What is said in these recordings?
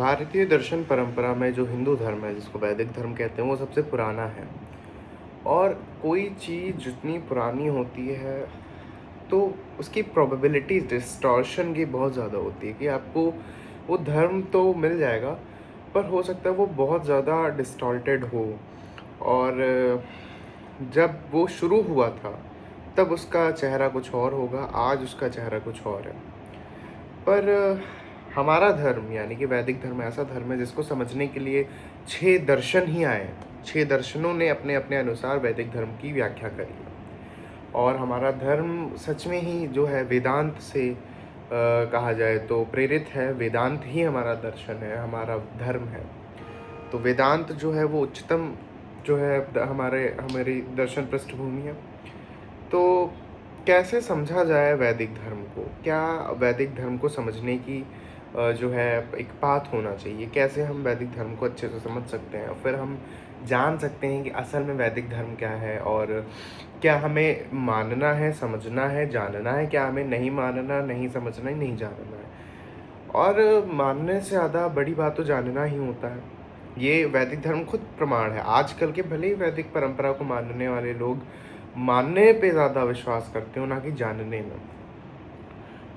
भारतीय दर्शन परंपरा में जो हिंदू धर्म है, जिसको वैदिक धर्म कहते हैं, वो सबसे पुराना है। और कोई चीज़ जितनी पुरानी होती है, तो उसकी प्रोबेबिलिटी डिस्टॉर्शन की बहुत ज़्यादा होती है कि आपको वो धर्म तो मिल जाएगा, पर हो सकता है वो बहुत ज़्यादा डिस्टॉर्टेड हो। और जब वो शुरू हुआ था, तब उसका चेहरा कुछ और होगा, आज उसका चेहरा कुछ और है। पर हमारा धर्म यानी कि वैदिक धर्म ऐसा धर्म है जिसको समझने के लिए 6 दर्शन ही आए हैं। 6 दर्शनों ने अपने अपने अनुसार वैदिक धर्म की व्याख्या करी है। और हमारा धर्म सच में ही जो है वेदांत से कहा जाए तो प्रेरित है। वेदांत ही हमारा दर्शन है, हमारा धर्म है। तो वेदांत जो है वो उच्चतम जो है हमारी दर्शन पृष्ठभूमि है। तो कैसे समझा जाए वैदिक धर्म को? क्या वैदिक धर्म को समझने की जो है एक पाथ होना चाहिए? कैसे हम वैदिक धर्म को अच्छे से समझ सकते हैं और फिर हम जान सकते हैं कि असल में वैदिक धर्म क्या है, और क्या हमें मानना है, समझना है, जानना है, क्या हमें नहीं मानना, नहीं समझना, नहीं जानना है। और मानने से ज़्यादा बड़ी बात तो जानना ही होता है। ये वैदिक धर्म खुद प्रमाण है। आजकल के भले ही वैदिक परंपरा को मानने वाले लोग मानने पे ज़्यादा विश्वास करते हो, ना कि जानने में।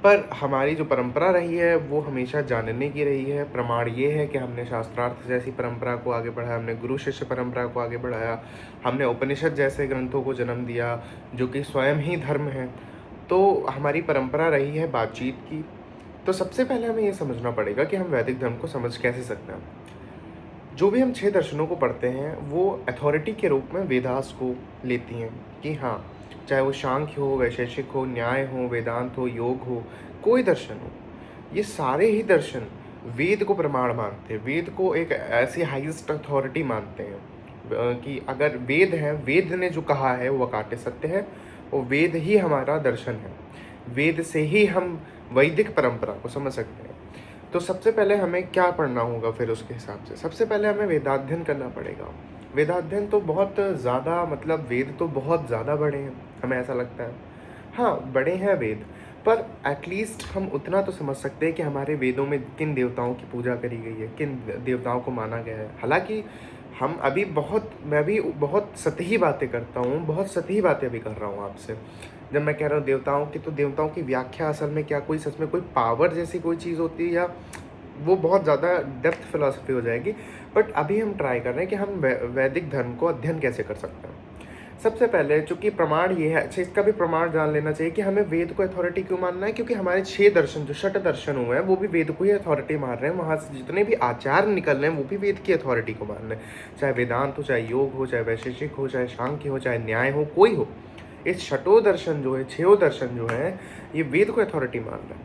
पर हमारी जो परंपरा रही है वो हमेशा जानने की रही है। प्रमाण ये है कि हमने शास्त्रार्थ जैसी परंपरा को आगे बढ़ाया, हमने गुरु शिष्य परंपरा को आगे बढ़ाया, हमने उपनिषद जैसे ग्रंथों को जन्म दिया जो कि स्वयं ही धर्म है। तो हमारी परंपरा रही है बातचीत की। तो सबसे पहले हमें ये समझना पड़ेगा कि हम वैदिक धर्म को समझ कैसे सकते हैं। जो भी हम 6 दर्शनों को पढ़ते हैं वो अथॉरिटी के रूप में वेदास को लेती हैं कि हाँ, चाहे वो सांख्य हो, वैशेषिक हो, न्याय हो, वेदांत हो, योग हो, कोई दर्शन हो, ये सारे ही दर्शन वेद को प्रमाण मानते हैं। वेद को एक ऐसी हाईएस्ट अथॉरिटी मानते हैं कि अगर वेद है, वेद ने जो कहा है वो अकाट्य सत्य है, और वेद ही हमारा दर्शन है। वेद से ही हम वैदिक परंपरा को समझ सकते हैं। तो सबसे पहले हमें क्या पढ़ना होगा फिर उसके हिसाब से? सबसे पहले हमें वेदाध्ययन करना पड़ेगा। वेदाध्ययन तो बहुत ज़्यादा, मतलब वेद तो बहुत ज़्यादा बड़े हैं, हमें ऐसा लगता है। हाँ, बड़े हैं वेद, पर एटलीस्ट हम उतना तो समझ सकते हैं कि हमारे वेदों में किन देवताओं की पूजा करी गई है, किन देवताओं को माना गया है। हालाँकि मैं भी बहुत सतही बातें करता हूँ, बहुत सतही बातें भी कर रहा हूँ आपसे। जब मैं कह रहा हूँ देवताओं की, तो देवताओं की व्याख्या असल में क्या कोई सच में कोई पावर जैसी कोई चीज़ होती है, या वो बहुत ज़्यादा डेप्थ फिलॉसफी हो जाएगी। बट अभी हम ट्राई कर रहे हैं कि हम वैदिक धर्म को अध्ययन कैसे कर सकते हैं। सबसे पहले चूंकि प्रमाण ये है, अच्छा इसका भी प्रमाण जान लेना चाहिए कि हमें वेद को अथॉरिटी क्यों मानना है। क्योंकि हमारे 6 दर्शन, जो षट दर्शन हुए हैं, वो भी वेद को ही अथॉरिटी मान रहे हैं। वहाँ से जितने भी आचार निकल रहे हैं वो भी वेद की अथॉरिटी को मान रहे हैं। चाहे वेदांत हो, चाहे योग हो, चाहे वैशेषिक हो, चाहे सांख्य हो, चाहे न्याय हो, कोई हो, इस छठों दर्शन जो है, 6 दर्शन जो है, ये वेद को अथॉरिटी मान रहा है।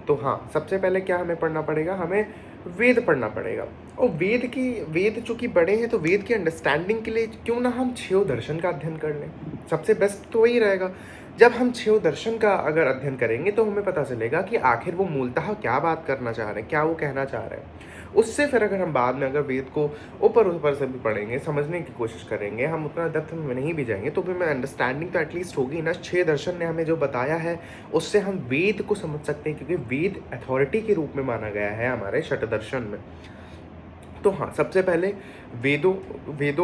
तो हाँ, सबसे पहले क्या हमें पढ़ना पड़ेगा? हमें वेद पढ़ना पड़ेगा। और वेद चूंकि बड़े हैं, तो वेद की अंडरस्टैंडिंग के लिए क्यों ना हम 6 दर्शन का अध्ययन कर लें। सबसे बेस्ट तो वही रहेगा। जब हम 6 दर्शन का अगर अध्ययन करेंगे तो हमें पता चलेगा कि आखिर वो मूलतः क्या बात करना चाह रहे हैं, क्या वो कहना चाह रहे हैं। उससे फिर अगर हम बाद में अगर वेद को ऊपर ऊपर से भी पढ़ेंगे, समझने की कोशिश करेंगे, हम उतना डेप्थ में नहीं भी जाएंगे, तो भी हमें अंडरस्टैंडिंग तो एटलीस्ट होगी ना। 6 दर्शन ने हमें जो बताया है उससे हम वेद को समझ सकते हैं, क्योंकि वेद अथॉरिटी के रूप में माना गया है हमारे षट दर्शन में। तो हाँ, सबसे पहले वेदों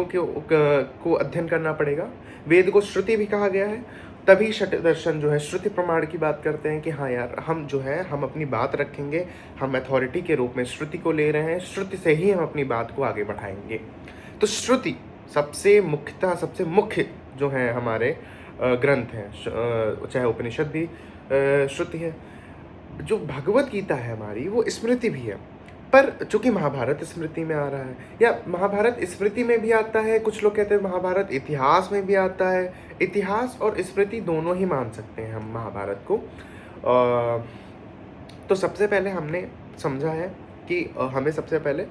को अध्ययन करना पड़ेगा। वेद को श्रुति भी कहा गया है, तभी षट दर्शन जो है श्रुति प्रमाण की बात करते हैं कि हाँ यार, हम जो है हम अपनी बात रखेंगे, हम अथॉरिटी के रूप में श्रुति को ले रहे हैं, श्रुति से ही हम अपनी बात को आगे बढ़ाएंगे। तो श्रुति सबसे मुख्य जो है हमारे ग्रंथ हैं, चाहे उपनिषद भी श्रुति है। जो भगवत गीता है हमारी, वो स्मृति भी है। पर चूंकि महाभारत स्मृति में आ रहा है, या महाभारत स्मृति में भी आता है, कुछ लोग कहते हैं महाभारत इतिहास में भी आता है। इतिहास और स्मृति दोनों ही मान सकते हैं हम महाभारत को। तो सबसे पहले हमने समझा है कि हमें सबसे पहले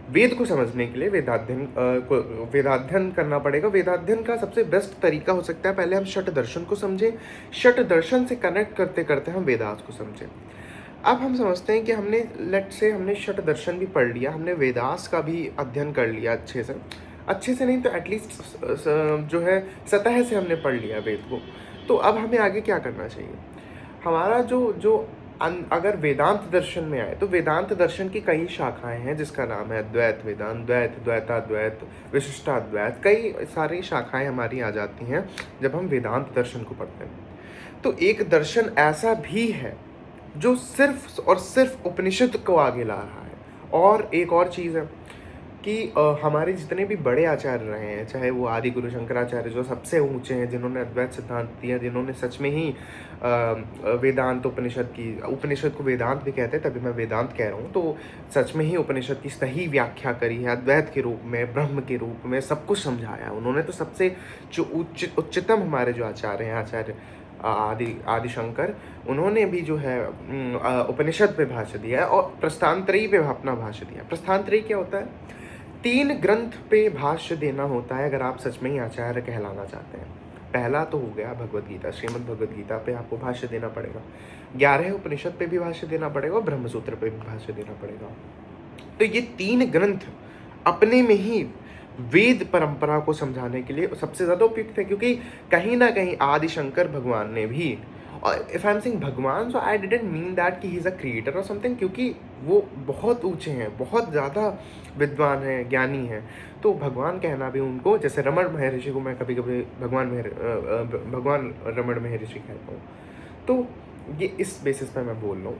वेद को समझने के लिए वेदाध्ययन करना पड़ेगा। वेदाध्ययन का सबसे बेस्ट तरीका हो सकता है, पहले हम षट दर्शन को समझें, षट दर्शन से कनेक्ट करते करते हम वेदास को समझें। अब हम समझते हैं कि हमने षट दर्शन भी पढ़ लिया, हमने वेदास का भी अध्ययन कर लिया अच्छे से नहीं तो एटलीस्ट जो है सतह से हमने पढ़ लिया वेद को। तो अब हमें आगे क्या करना चाहिए? हमारा जो जो अगर वेदांत दर्शन में आए तो वेदांत दर्शन की कई शाखाएं हैं, जिसका नाम है द्वैत वेदांत, द्वैत, द्वैताद्वैत, विशिष्टाद्वैत, कई सारी शाखाएं हमारी आ जाती हैं जब हम वेदांत दर्शन को पढ़ते हैं। तो एक दर्शन ऐसा भी है जो सिर्फ और सिर्फ उपनिषद को आगे ला रहा है। और एक और चीज़ है कि हमारे जितने भी बड़े आचार्य रहे हैं, चाहे वो आदि गुरु शंकराचार्य जो सबसे ऊंचे हैं, जिन्होंने अद्वैत सिद्धांत दिया, जिन्होंने सच में ही वेदांत उपनिषद को वेदांत भी कहते हैं, तभी मैं वेदांत कह रहा हूँ, तो सच में ही उपनिषद की सही व्याख्या करी है, अद्वैत के रूप में, ब्रह्म के रूप में सब कुछ समझाया है उन्होंने। तो सबसे जो उच्चतम हमारे जो आचार्य हैं, आचार्य आदि शंकर, उन्होंने भी जो है उपनिषद पे भाष्य दिया है और प्रस्थानत्रयी पे अपना भाष्य दिया है। प्रस्थानत्रयी क्या होता है? 3 ग्रंथ पे भाष्य देना होता है अगर आप सच में ही आचार्य कहलाना चाहते हैं। पहला तो हो गया भगवद गीता, श्रीमद् भगवद गीता पे आपको भाष्य देना पड़ेगा, 11 उपनिषद पे भी भाष्य देना पड़ेगा और ब्रह्मसूत्र पे भी भाष्य देना पड़ेगा। तो ये 3 ग्रंथ अपने में ही वेद परंपरा को समझाने के लिए सबसे ज़्यादा उपयुक्त है, क्योंकि कहीं ना कहीं आदि शंकर भगवान ने भी, और इफ आई एम सेइंग भगवान, सो आई डिडंट मीन दैट कि ही इज़ अ क्रिएटर और समथिंग, क्योंकि वो बहुत ऊंचे हैं, बहुत ज़्यादा विद्वान हैं, ज्ञानी हैं। तो भगवान कहना भी उनको, जैसे रमण महर्षि को मैं कभी कभी भगवान रमण महर्षि कहता हूँ, तो ये इस बेसिस पे मैं बोल रहा हूँ।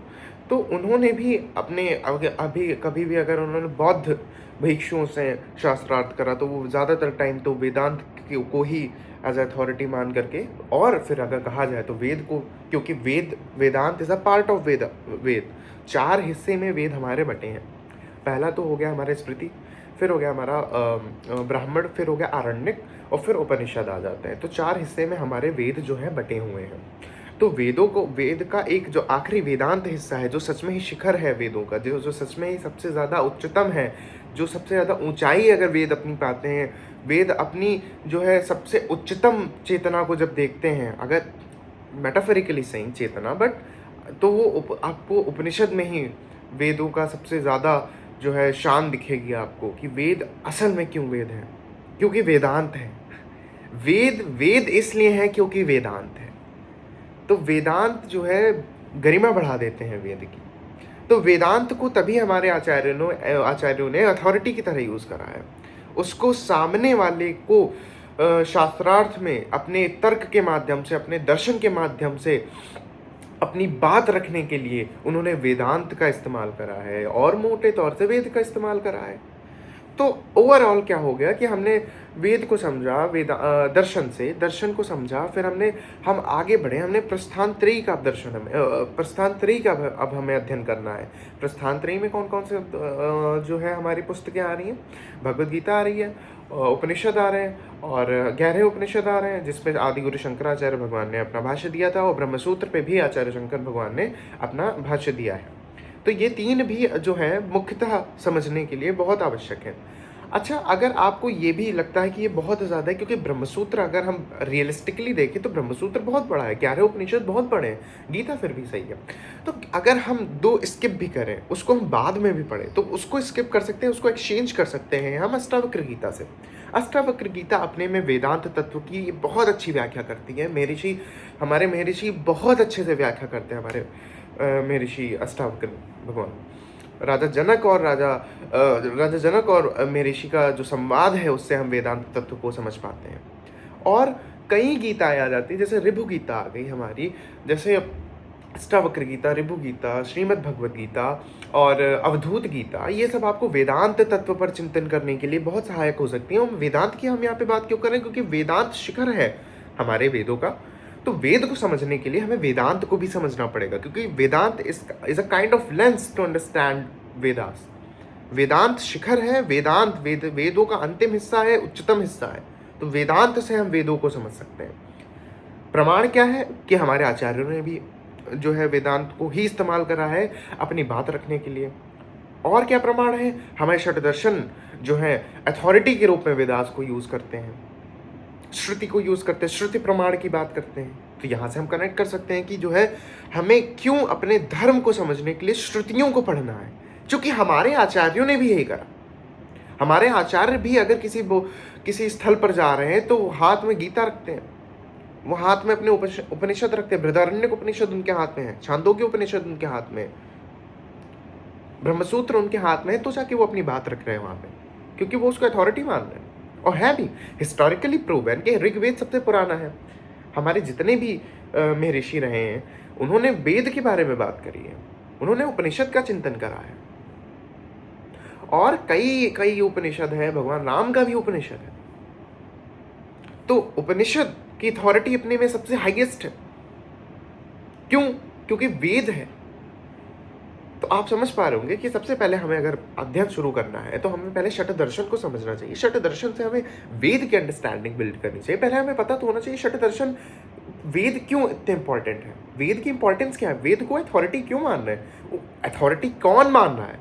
तो उन्होंने भी अपने अभी कभी भी अगर उन्होंने बौद्ध भिक्षुओं से शास्त्रार्थ करा तो वो ज़्यादातर टाइम तो वेदांत को ही एज अथॉरिटी मान करके, और फिर अगर कहा जाए तो वेद को, क्योंकि वेदांत इज़ अ पार्ट ऑफ वेद 4 हिस्से में वेद हमारे बटे हैं। पहला तो हो गया हमारे स्मृति, फिर हो गया हमारा ब्राह्मण, फिर हो गया आरण्यक, और फिर उपनिषद आ जाते हैं। तो 4 हिस्से में हमारे वेद जो है बटे हुए हैं। तो वेद का एक जो आखिरी वेदांत हिस्सा है, जो सच में ही शिखर है वेदों का, जो सच में ही सबसे ज़्यादा उच्चतम है, जो सबसे ज़्यादा ऊंचाई अगर वेद अपनी पाते हैं, वेद अपनी जो है सबसे उच्चतम चेतना को जब देखते हैं, अगर मेटाफोरिकली सही चेतना, बट तो वो आपको उपनिषद में ही वेदों का सबसे ज़्यादा जो है शान दिखेगी आपको, कि वेद असल में क्यों वेद है, क्योंकि वेदांत है। वेद इसलिए है क्योंकि वेदांत है। तो वेदांत जो है गरिमा बढ़ा देते हैं वेद की। तो वेदांत को तभी हमारे आचार्यों ने अथॉरिटी की तरह यूज़ करा है। उसको सामने वाले को शास्त्रार्थ में अपने तर्क के माध्यम से, अपने दर्शन के माध्यम से अपनी बात रखने के लिए उन्होंने वेदांत का इस्तेमाल करा है, और मोटे तौर से वेद का इस्तेमाल करा है। तो ओवरऑल क्या हो गया कि हमने वेद को समझा, दर्शन को समझा, फिर हम आगे बढ़े, हमने प्रस्थानत्रयी का प्रस्थानत्रयी का अब हमें अध्ययन करना है। प्रस्थानत्रयी में कौन कौन से जो है हमारी पुस्तकें आ रही हैं? भगवद गीता आ रही है, उपनिषद आ रहे हैं, और 11 उपनिषद आ रहे हैं, जिसपे आदि गुरु शंकराचार्य भगवान ने अपना भाष्य दिया था, और ब्रह्मसूत्र पे भी आचार्य शंकर भगवान ने अपना भाष्य दिया है। तो ये 3 भी जो है मुख्यतः समझने के लिए बहुत आवश्यक है। अच्छा, अगर आपको ये भी लगता है कि ये बहुत ज़्यादा है, क्योंकि ब्रह्मसूत्र अगर हम रियलिस्टिकली देखें तो ब्रह्मसूत्र बहुत बड़ा है, 11 उपनिषद बहुत बड़े हैं, गीता फिर भी सही है। तो अगर हम 2 स्किप भी करें, उसको हम बाद में भी पढ़ें, तो उसको स्किप कर सकते हैं, उसको एक्सचेंज कर सकते हैं हम अष्टावक्र गीता से। अष्टावक्र गीता अपने में वेदांत तत्व की बहुत अच्छी व्याख्या करती है। हमारे महर्षि बहुत अच्छे से व्याख्या करते हैं, हमारे महर्षि अष्टावक्र भगवान। राजा जनक और महर्षि का जो संवाद है, उससे हम वेदांत तत्व को समझ पाते हैं। और कई गीताएं आ जाती हैं, जैसे ऋभु गीता आ गई हमारी, जैसे अष्टावक्र गीता, ऋभु गीता, श्रीमद् भगवद गीता और अवधूत गीता, ये सब आपको वेदांत तत्व पर चिंतन करने के लिए बहुत सहायक हो सकती हैं। वेदांत की हम यहाँ पे बात क्यों कर रहे हैं? क्योंकि वेदांत शिखर है हमारे वेदों का। तो वेद को समझने के लिए हमें वेदांत को भी समझना पड़ेगा, क्योंकि Vedanta is a kind of lens to understand Vedas. Vedanta शिखर है, वेदों का अंतिम हिस्सा है, उच्चतम हिस्सा है। तो वेदांत से हम वेदों को समझ सकते हैं। प्रमाण क्या है कि हमारे आचार्यों ने भी जो है वेदांत को ही इस्तेमाल करा है अपनी बात रखने के लिए। और क्या प्रमाण है? हमारे षटदर्शन जो है अथॉरिटी के रूप में वेदास को यूज करते हैं, श्रुति को यूज करते हैं, श्रुति प्रमाण की बात करते हैं। तो यहाँ से हम कनेक्ट कर सकते हैं कि जो है हमें क्यों अपने धर्म को समझने के लिए श्रुतियों को पढ़ना है, क्योंकि हमारे आचार्यों ने भी यही करा। हमारे आचार्य भी अगर किसी स्थल पर जा रहे हैं तो हाथ में गीता रखते हैं, वो हाथ में अपने उपनिषद रखते हैं। बृहदारण्यक उपनिषद उनके हाथ में है, छांदोग्य उपनिषद उनके हाथ में है, ब्रह्मसूत्र उनके हाथ में है, तो जाके वो अपनी बात रख रहे हैं वहाँ पे, क्योंकि वो उसको अथॉरिटी मान रहे हैं। और है भी हिस्टोरिकली प्रूवन कि ऋग्वेद सबसे पुराना है। हमारे जितने भी महर्षि रहे हैं उन्होंने वेद के बारे में बात करी है, उन्होंने उपनिषद का चिंतन करा है। और कई कई उपनिषद है, भगवान राम का भी उपनिषद है। तो उपनिषद की अथॉरिटी अपने में सबसे हाईएस्ट है। क्यों? क्योंकि वेद है। तो आप समझ पा रहे होंगे कि सबसे पहले हमें अगर अध्ययन शुरू करना है तो हमें पहले शठ दर्शन को समझना चाहिए। शठ दर्शन से हमें वेद की अंडरस्टैंडिंग बिल्ड करनी चाहिए। पहले हमें पता तो होना चाहिए शठ दर्शन वेद क्यों इतने इंपॉर्टेंट है, वेद की इंपॉर्टेंस क्या है, वेद को अथॉरिटी क्यों मान रहे हैं, अथॉरिटी कौन मान रहा है।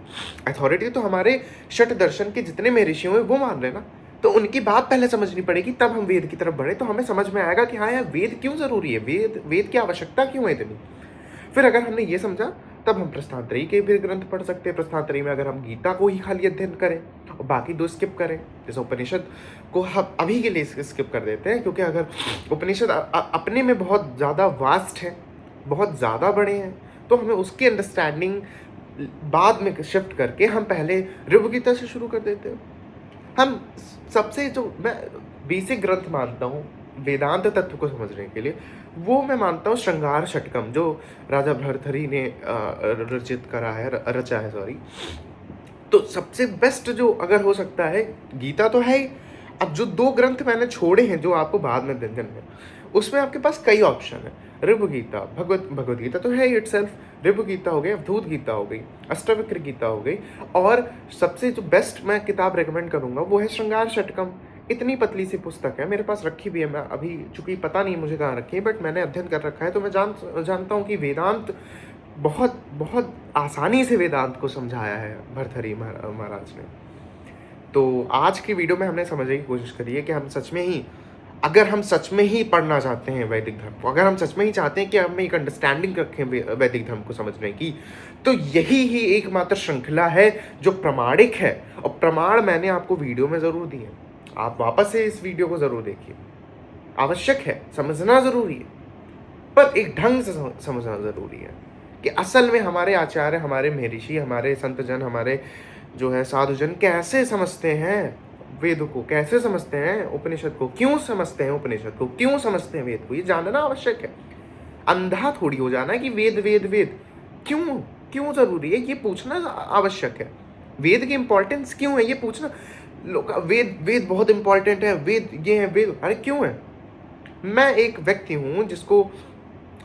अथॉरिटी तो हमारे शठ दर्शन के जितने महर्षि हैं वो मान रहे हैं ना, तो उनकी बात पहले समझनी पड़ेगी, तब हम वेद की तरफ बढ़े तो हमें समझ में आएगा कि हाँ यार वेद क्यों जरूरी है, वेद की आवश्यकता क्यों है इतनी। फिर अगर हमने ये समझा तब हम प्रस्थानत्रयी के भी ग्रंथ पढ़ सकते हैं। प्रस्थानत्रयी में अगर हम गीता को ही खाली अध्ययन करें और बाकी दो स्किप करें, जैसे उपनिषद को हम अभी के लिए स्किप कर देते हैं, क्योंकि अगर उपनिषद अपने में बहुत ज़्यादा वास्ट है, बहुत ज़्यादा बड़े हैं, तो हमें उसकी अंडरस्टैंडिंग बाद में शिफ्ट करके हम पहले ऋभु गीता से शुरू कर देते हैं। हम सबसे जो मैं बेसिक ग्रंथ मानता हूँ वेदांत तत्व को समझने के लिए, वो मैं मानता हूँ श्रृंगार षटकम, जो राजा भर्तृहरि ने रचा है सॉरी। तो सबसे बेस्ट जो अगर हो सकता है गीता तो है ही। अब जो दो ग्रंथ मैंने छोड़े हैं जो आपको बाद में दिन में, उसमें आपके पास कई ऑप्शन है। ऋभु गीता, भगवत गीता तो है ही इटसेल्फ, ऋभु गीता हो गई, अवधूत गीता हो गई, अष्टावक्र गीता हो गई, और सबसे जो बेस्ट मैं किताब रेकमेंड करूंगा वो है श्रृंगार षटकम। इतनी पतली सी पुस्तक है, मेरे पास रखी भी है, मैं अभी चूंकि पता नहीं मुझे कहाँ रखी है, बट मैंने अध्ययन कर रखा है, तो मैं जानता हूँ कि वेदांत बहुत बहुत आसानी से वेदांत को समझाया है भर्तृहरि महाराज ने। तो आज की वीडियो में हमने समझने की कोशिश करी है कि हम सच में ही, अगर हम सच में ही पढ़ना चाहते हैं वैदिक धर्म को, अगर हम सच में ही चाहते हैं कि हम एक अंडरस्टैंडिंग रखें वैदिक धर्म को समझने की, तो यही ही एकमात्र श्रृंखला है जो प्रमाणिक है। और प्रमाण मैंने आपको वीडियो में ज़रूर दिए, आप वापस से इस वीडियो को ज़रूर देखिए। आवश्यक है, समझना ज़रूरी है, पर एक ढंग से समझना ज़रूरी है कि असल में हमारे आचार्य, हमारे महर्षि, हमारे संतजन, हमारे जो है साधुजन कैसे समझते हैं वेद को, कैसे समझते हैं उपनिषद को, क्यों समझते हैं उपनिषद को, क्यों समझते हैं वेद को, ये जानना आवश्यक है। अंधा थोड़ी हो जाना है कि वेद वेद वेद क्यों क्यों जरूरी है, ये पूछना आवश्यक है। वेद की इंपॉर्टेंस क्यों है ये पूछना, लोग वेद बहुत इंपॉर्टेंट है, वेद ये है, वेद, अरे क्यों है। मैं एक व्यक्ति हूँ जिसको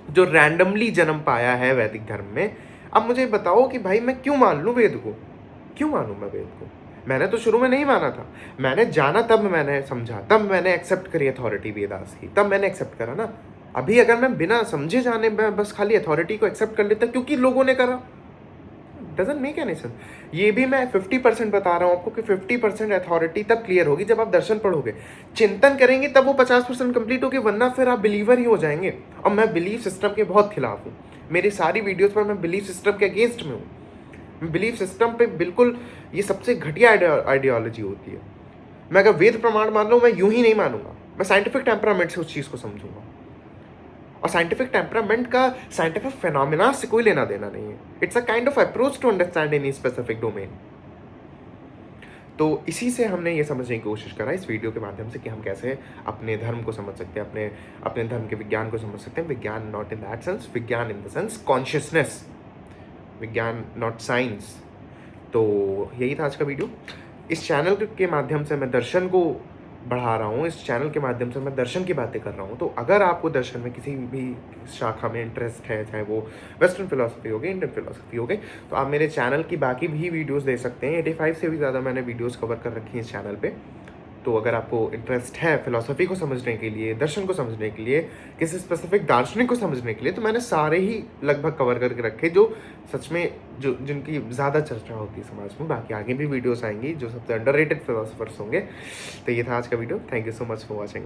जो रैंडमली जन्म पाया है वैदिक धर्म में। अब मुझे बताओ कि भाई मैं क्यों मान लूँ वेद को, क्यों मानूँ मैं वेद को। मैंने तो शुरू में नहीं माना था, मैंने जाना तब मैंने समझा, तब मैंने एक्सेप्ट करी अथॉरिटी वेदास की, तब मैंने एक्सेप्ट करा ना। अभी अगर मैं बिना समझे जाने मैं बस खाली अथॉरिटी को एक्सेप्ट कर लेता क्योंकि लोगों ने करा, डजंट मेक एनी सेंस। ये भी मैं 50% बता रहा हूँ आपको कि 50% अथॉरिटी तब क्लियर होगी जब आप दर्शन पढ़ोगे, चिंतन करेंगे, तब वो 50% कंप्लीट होगी, वरना फिर आप बिलीवर ही हो जाएंगे। और मैं बिलीफ सिस्टम के बहुत खिलाफ हूँ, मेरी सारी वीडियोज़ पर मैं बिलीफ सिस्टम के अगेंस्ट में हूँ। बिलीफ सिस्टम पे बिल्कुल ये सबसे घटिया आइडियोलॉजी होती है। मैं अगर वेद प्रमाण मान लूँ, मैं यूं ही नहीं मानूंगा, मैं साइंटिफिक टेम्परामेंट से उस चीज़ को समझूंगा। और साइंटिफिक टेम्परामेंट का साइंटिफिक फिनोमिना से कोई लेना देना नहीं है। It's a kind of approach to understand any specific domain. तो इसी से हमने ये समझने की कोशिश करा इस वीडियो के माध्यम से कि हम कैसे अपने धर्म को समझ सकते हैं, अपने धर्म के विज्ञान को समझ सकते हैं। विज्ञान नॉट इन दैट सेंस, विज्ञान इन द सेंस कॉन्शियसनेस, विज्ञान नॉट साइंस। तो यही था आज का वीडियो। इस चैनल के माध्यम से मैं दर्शन को बढ़ा रहा हूँ, इस चैनल के माध्यम से मैं दर्शन की बातें कर रहा हूँ। तो अगर आपको दर्शन में किसी भी शाखा में इंटरेस्ट है, चाहे वो वेस्टर्न फिलोसफी हो गई, इंडियन फिलोसफी हो गई, तो आप मेरे चैनल की बाकी भी वीडियोस देख सकते हैं। 85 से भी ज़्यादा मैंने वीडियोस कवर कर रखी हैं इस चैनल पे। तो अगर आपको इंटरेस्ट है फिलोसफी को समझने के लिए, दर्शन को समझने के लिए, किसी स्पेसिफिक दार्शनिक को समझने के लिए, तो मैंने सारे ही लगभग कवर करके रखे जो सच में जिनकी ज़्यादा चर्चा होती है समाज में। बाकी आगे भी वीडियोस आएंगी जो सबसे अंडररेटेड फिलोसफर्स होंगे। तो ये था आज का video. Thank you so much for watching.